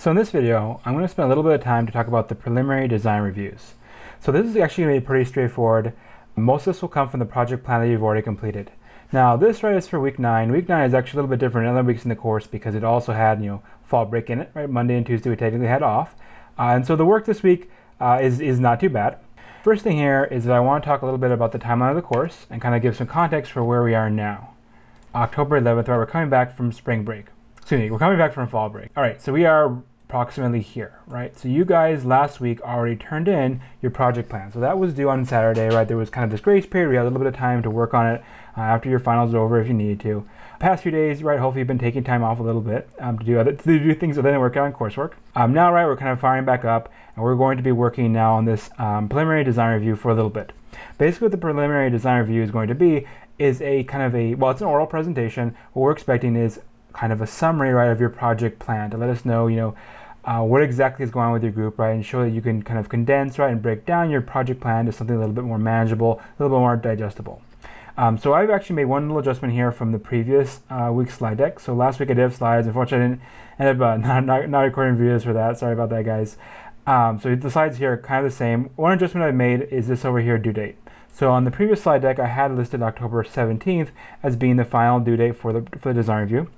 So in this video, I'm going to spend a little bit of time to talk about the preliminary design reviews. So this is actually going to be pretty straightforward. Most of this will come from the project plan that you've already completed. Now this is for week 9. Week 9 is actually a little bit different than other weeks in the course because it also had, fall break in it, right? Monday and Tuesday we technically had off. And so the work this week is not too bad. First thing here is that I want to talk a little bit about the timeline of the course and kind of give some context for where we are now. October 11th, right, we're coming back from spring break. Excuse me, we're coming back from fall break. All right, so we are approximately here, right? So you guys last week already turned in your project plan. So that was due on Saturday, right? There was kind of this grace period. We had a little bit of time to work on it after your finals are over if you needed to. Past few days, right, hopefully you've been taking time off a little bit to do things other than work on coursework. Now, right, we're kind of firing back up and we're going to be working now on this preliminary design review for a little bit. Basically what the preliminary design review is going to be is it's an oral presentation. What we're expecting is kind of a summary, right, of your project plan to let us know, what exactly is going on with your group, right, and show that you can kind of condense, right, and break down your project plan to something a little bit more manageable, a little bit more digestible. So I've actually made one little adjustment here from the previous week's slide deck. So last week I did have slides. Unfortunately, I didn't end up not recording videos for that. Sorry about that, guys. So the slides here are kind of the same. One adjustment I've made is this over here, due date. So on the previous slide deck, I had listed October 17th as being the final due date for the design review.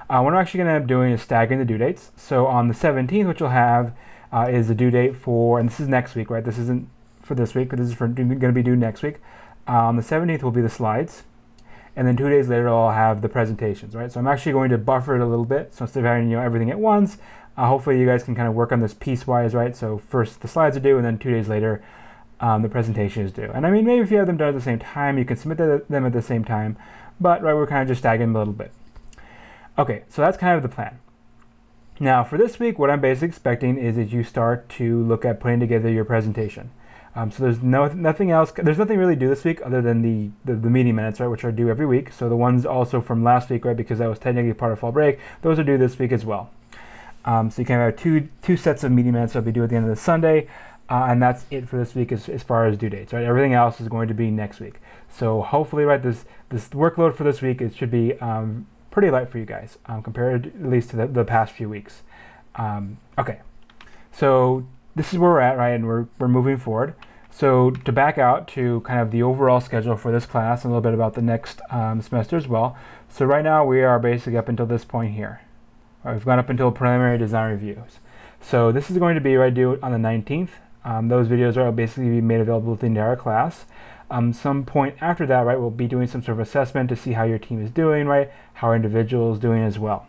What I'm actually going to end up doing is staggering the due dates. So on the 17th, what you'll have is the due date for, and this is next week, right? This isn't for this week, but this is going to be due next week. On the 17th will be the slides, and then 2 days later I'll have the presentations, right? So I'm actually going to buffer it a little bit. So instead of having everything at once, hopefully you guys can kind of work on this piecewise, right? So first the slides are due, and then 2 days later the presentation is due. And I mean, maybe if you have them done at the same time, you can submit them at the same time, but right, we're kind of just staggering them a little bit. Okay, so that's kind of the plan. Now for this week, what I'm basically expecting is that you start to look at putting together your presentation. So there's nothing else. There's nothing really due this week other than the meeting minutes, right, which are due every week. So the ones also from last week, right, because that was technically part of fall break, those are due this week as well. So you can have two sets of meeting minutes that'll be due at the end of the Sunday, and that's it for this week as far as due dates, right? Everything else is going to be next week. So hopefully, right, this workload for this week should be pretty light for you guys compared at least to the past few weeks. Okay, so this is where we're at, right, and we're moving forward. So to back out to kind of the overall schedule for this class and a little bit about the next semester as well. So right now we are basically up until this point here. Right, we've gone up until preliminary design reviews. So this is going to be due on the 19th. Those videos are basically be made available to the entire class. Some point after that, right, we'll be doing some sort of assessment to see how your team is doing, right, how our individual is doing as well.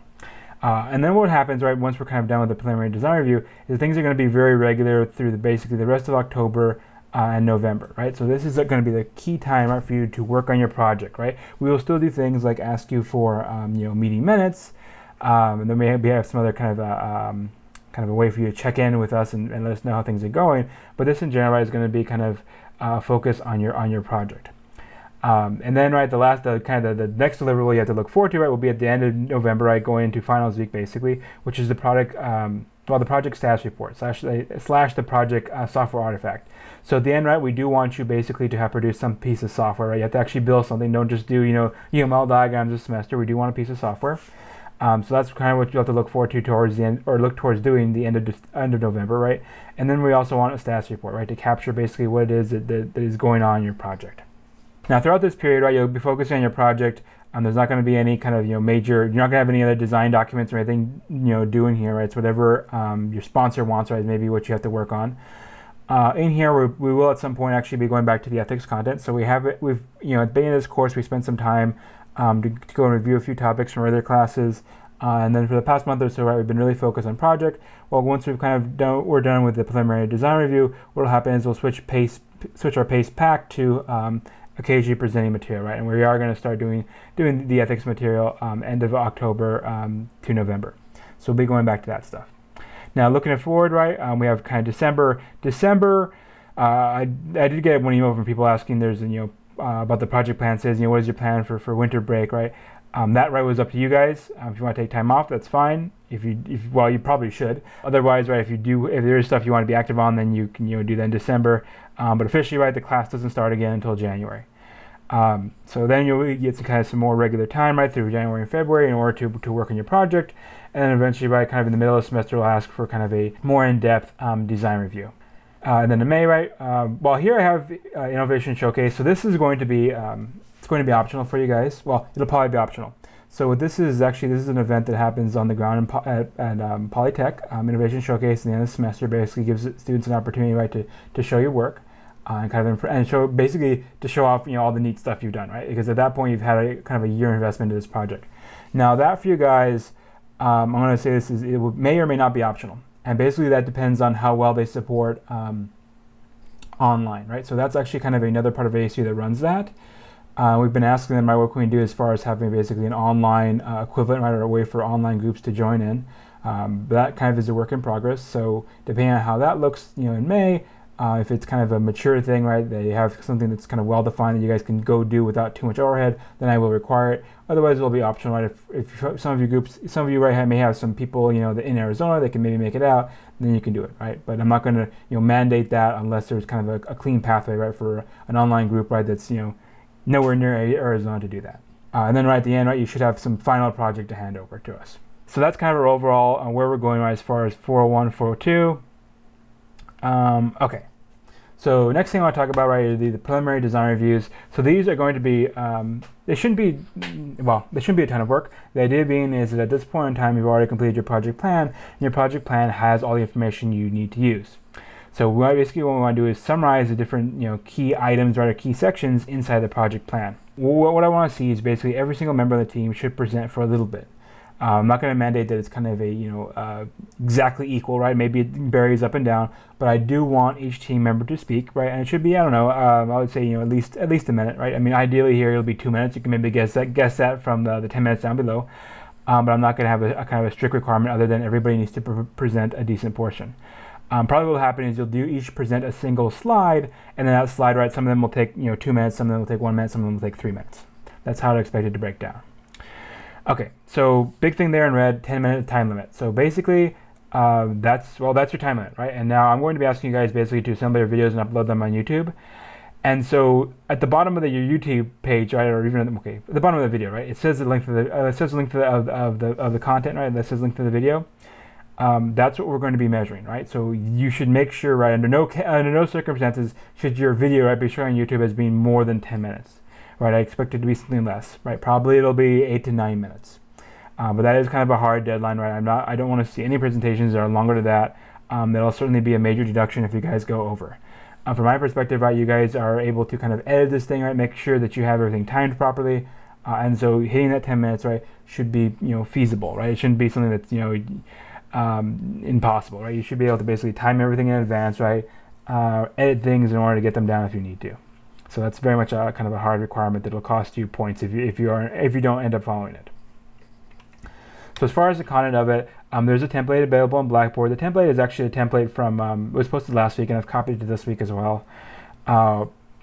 And then what happens, right, once we're kind of done with the preliminary design review, is things are going to be very regular through basically the rest of October and November, right? So this is going to be the key time, right, for you to work on your project, right? We will still do things like ask you for, meeting minutes, and then maybe have some other kind of a way for you to check in with us and let us know how things are going. But this in general is going to be kind of focus on your project. And then, right, the next deliverable you have to look forward to, right, will be at the end of November, right, going into finals week basically, which is the project status report slash the project software artifact. So at the end, right, we do want you basically to have produced some piece of software, right? You have to actually build something. Don't just do UML diagrams this semester. We do want a piece of software. So that's kind of what you have to look forward to towards the end, or look towards doing the end of November, right? And then we also want a status report, right, to capture basically what it is that is going on in your project. Now throughout this period, right, you'll be focusing on your project. There's not going to be any kind of major. You're not going to have any other design documents or anything due in here, right? It's whatever your sponsor wants, right, maybe what you have to work on. In here, we will at some point actually be going back to the ethics content. So at the beginning of this course, we spent some time to go and review a few topics from other classes. And then for the past month or so, right, we've been really focused on project. Well, once we're done with the preliminary design review, what will happen is we'll switch our pace back to occasionally presenting material, right? And we are going to start doing the ethics material end of October to November. So we'll be going back to that stuff. Now looking forward, right, we have kind of December. I did get one email from people asking about the project plan. Says, what is your plan for winter break, right? That, right, was up to you guys. If you want to take time off, that's fine. Well, you probably should. Otherwise, right, if there is stuff you want to be active on, then you can do that in December. But officially, right, the class doesn't start again until January. So then you'll get some more regular time, right, through January and February in order to work on your project. and then eventually, right, kind of in the middle of the semester, we'll ask for kind of a more in-depth design review. And then in May, right, well, here I have Innovation Showcase. So this is going to be, it's going to be optional for you guys. Well, it'll probably be optional. So what this is actually, this is an event that happens on the ground at Polytech. Innovation Showcase at the end of the semester basically gives students an opportunity, right, to show your work and kind of and show basically to show off, all the neat stuff you've done, right? Because at that point you've had a kind of a year investment into this project. Now that for you guys, I'm going to say this is may or may not be optional, and basically that depends on how well they support online, right? So that's actually kind of another part of ASU that runs that. We've been asking them, right, what can we do as far as having basically an online equivalent, right, or a way for online groups to join in. But that kind of is a work in progress. So depending on how that looks, in May, if it's kind of a mature thing, right, they have something that's kind of well defined that you guys can go do without too much overhead, then I will require it. Otherwise, it'll be optional, right? If some of you right may have some people, that in Arizona, they can maybe make it out, then you can do it, right? But I'm not going to, mandate that unless there's kind of a clean pathway, right, for an online group, right, that's, nowhere near Arizona to do that. And then right at the end, right, you should have some final project to hand over to us. So that's kind of our overall on where we're going, right, as far as 401, 402. Okay. So next thing I want to talk about, right, is the preliminary design reviews. So these are going to be, they shouldn't be a ton of work. The idea being is that at this point in time, you've already completed your project plan, and your project plan has all the information you need to use. So basically what we want to do is summarize the different key items, right, or key sections inside the project plan. What I want to see is basically every single member of the team should present for a little bit. I'm not going to mandate that it's kind of a exactly equal, right? Maybe it varies up and down, but I do want each team member to speak, right? And it should be, I don't know, I would say at least a minute, right? I mean, ideally here it'll be 2 minutes. You can maybe guess that from the 10 minutes down below, but I'm not going to have a kind of a strict requirement other than everybody needs to present a decent portion. Probably what will happen is you'll each present a single slide, and then that slide, right, some of them will take 2 minutes, some of them will take 1 minute, some of them will take 3 minutes. That's how I expect it to break down. Okay, so big thing there in red, 10-minute time limit. So basically, that's your time limit, right? And now I'm going to be asking you guys basically to assemble your videos and upload them on YouTube. And so at the bottom of your YouTube page, right, or even at the bottom of the video, right, it says the link to the content, right? That says link to the video. That's what we're going to be measuring, right? So you should make sure, right, under no circumstances should your video, right, be shown on YouTube as being more than 10 minutes, right? I expect it to be something less, right? Probably it'll be 8 to 9 minutes, but that is kind of a hard deadline, right? I don't want to see any presentations that are longer than that. That'll certainly be a major deduction if you guys go over. From my perspective, right, you guys are able to kind of edit this thing, right? Make sure that you have everything timed properly, and so hitting that 10 minutes, right, should be feasible, right? It shouldn't be something that's impossible, right? You should be able to basically time everything in advance, right? Edit things in order to get them down if you need to. So that's very much a kind of a hard requirement that'll cost you points if you don't end up following it. So as far as the content of it, there's a template available on Blackboard. The template is actually a template from it was posted last week, and I've copied it to this week as well.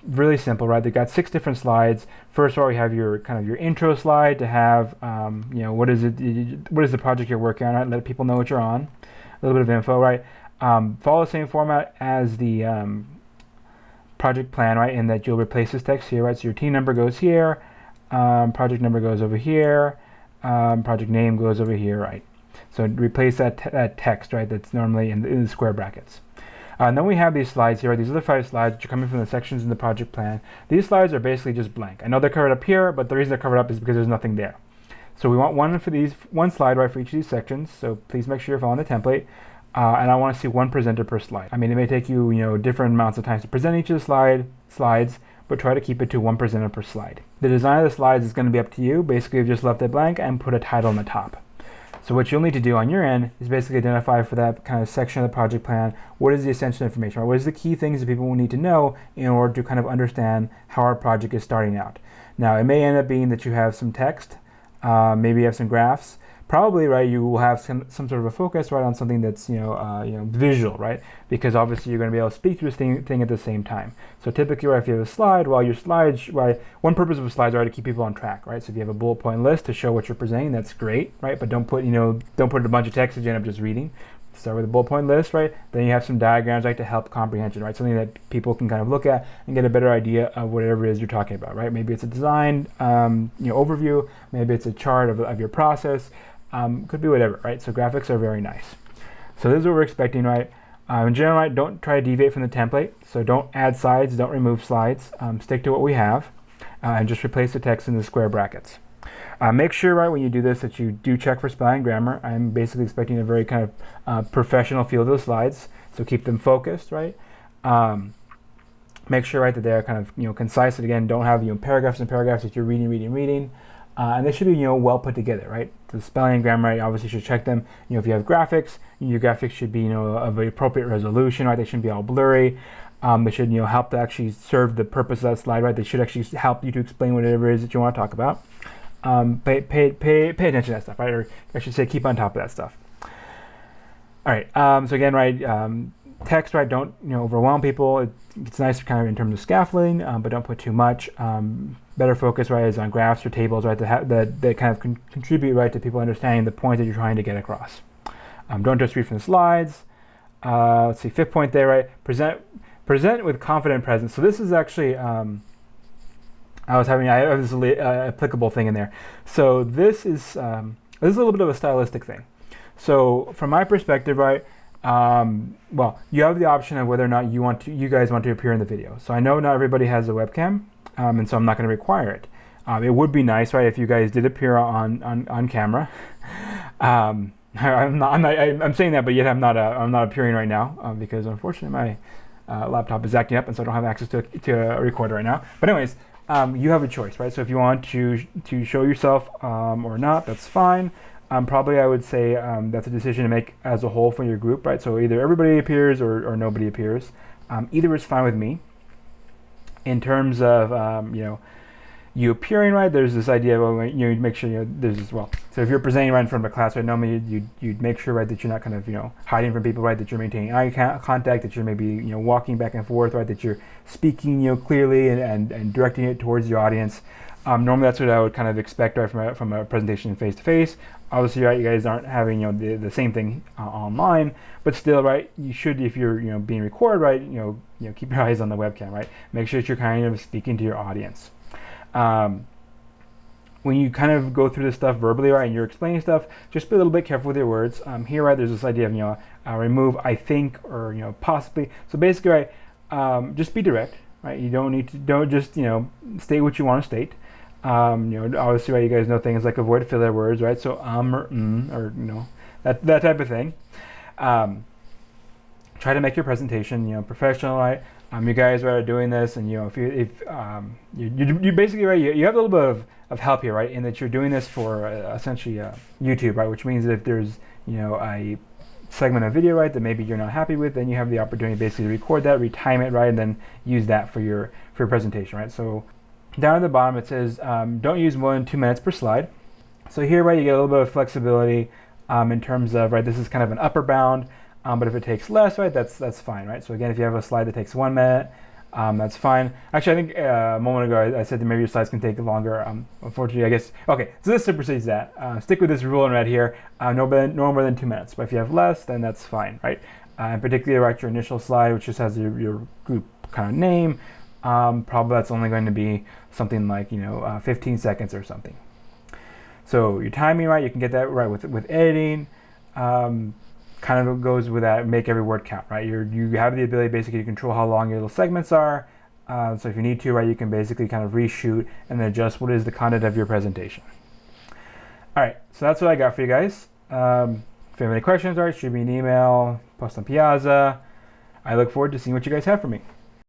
Really simple, right? They've got 6 different slides. First of all, we have your intro slide to have what is the project you're working on, right? Let people know what you're on. A little bit of info, right? Follow the same format as the project plan, right? In that you'll replace this text here, right? So your team number goes here, project number goes over here, project name goes over here, right? So replace that text, right? That's normally in the square brackets. And then we have these slides here, these other 5 slides which are coming from the sections in the project plan. These slides are basically just blank. I know they're covered up here, but the reason they're covered up is because there's nothing there. So we want one slide, right, for each of these sections. So please make sure you're following the template. And I want to see one presenter per slide. I mean, it may take you, different amounts of time to present each of the slides, but try to keep it to one presenter per slide. The design of the slides is going to be up to you. Basically, you've just left it blank and put a title on the top. So what you'll need to do on your end is basically identify for that kind of section of the project plan, what is the essential information, or what is the key things that people will need to know in order to kind of understand how our project is starting out. Now, it may end up being that you have some text, maybe you have some graphs. Probably, right, you will have some sort of a focus, right, on something that's, visual, right? Because obviously you're going to be able to speak to this thing at the same time. So typically, right, if you have a slide, well, your slides, right, one purpose of a slide is to keep people on track, right? So if you have a bullet point list to show what you're presenting, that's great, right? But don't put a bunch of text that you end up just reading. Start with a bullet point list, right? Then you have some diagrams, right, to help comprehension, right? Something that people can kind of look at and get a better idea of whatever it is you're talking about, right? Maybe it's a design, overview. Maybe it's a chart of your process. could be whatever, right? So graphics are very nice. So this is what we're expecting, right? In general, right, don't try to deviate from the template. So don't add slides, don't remove slides. Stick to what we have, and just replace the text in the square brackets. Make sure, right, when you do this that you do check for spelling and grammar. I'm basically expecting a very kind of professional feel to the slides, so keep them focused, right? Make sure, right, that they're kind of, concise, and again, don't have, paragraphs and paragraphs that you're reading. And they should be, well put together, right? The spelling and grammar, right, obviously you should check them. If you have graphics, your graphics should be, of the appropriate resolution, right? They shouldn't be all blurry. They should, help to actually serve the purpose of that slide, right? They should actually help you to explain whatever it is that you want to talk about. Pay attention to that stuff, right? Or I should say, keep on top of that stuff. All right. So again, right, text, right? Don't overwhelm people. It's nice kind of in terms of scaffolding, but don't put too much. Better focus, right, is on graphs or tables, right? That kind of contribute, right, to people understanding the point that you're trying to get across. Don't just read from the slides. Let's see, 5th point there, right? Present with confident presence. So this is actually. I have this applicable thing in there. So this is a little bit of a stylistic thing. So from my perspective, right, well, you have the option of whether or not you guys want to appear in the video. So I know not everybody has a webcam, and so I'm not going to require it. It would be nice, right, if you guys did appear on camera. I'm saying that, but yet I'm not appearing right now because unfortunately my laptop is acting up, and so I don't have access to a recorder right now. But anyways. You have a choice, right? So if you want to show yourself or not, that's fine. Probably I would say that's a decision to make as a whole for your group, right? So either everybody appears or nobody appears. Either is fine with me. In terms of you appearing, right, there's this idea of you make sure there's as well. So if you're presenting right in front of a class, right, normally you'd make sure, right, that you're not kind of hiding from people, right, that you're maintaining eye contact, that you're maybe walking back and forth, right, that you're speaking clearly and directing it towards your audience. Normally that's what I would kind of expect, right, from a presentation face to face. Obviously, right, you guys aren't having the same thing online, but still, right, you should, if you're being recorded, right, keep your eyes on the webcam, right. Make sure that you're kind of speaking to your audience. When you kind of go through this stuff verbally, right, and you're explaining stuff, just be a little bit careful with your words. Here, right, there's this idea of remove I think or possibly. So basically, right, just be direct, right. You don't just state what you want to state. Obviously, right, you guys know things like avoid filler words, right. So or that type of thing. Try to make your presentation professional, right. You guys are doing this, and you basically, right, you have a little bit of help here, right, in that you're doing this for essentially YouTube, right, which means that if there's a segment of video, right, that maybe you're not happy with, then you have the opportunity basically to record that, retime it, right, and then use that for your presentation, right. So down at the bottom it says don't use more than 2 minutes per slide. So here, right, you get a little bit of flexibility in terms of, right, this is kind of an upper bound. But if it takes less, right, that's fine, right? So again, if you have a slide that takes 1 minute, that's fine. Actually, I think a moment ago I said that maybe your slides can take longer. Unfortunately, I guess, okay, so this supersedes that. Stick with this rule in red here, no more than 2 minutes. But if you have less, then that's fine, right? And particularly, right, your initial slide, which just has your group kind of name, probably that's only going to be something like, 15 seconds or something. So your timing, right, you can get that right with editing. Kind of goes with that, make every word count, right? You have the ability basically to control how long your little segments are. So if you need to, right, you can basically kind of reshoot and adjust what is the content of your presentation. All right, so that's what I got for you guys. If you have any questions, all right, shoot me an email, post on Piazza. I look forward to seeing what you guys have for me.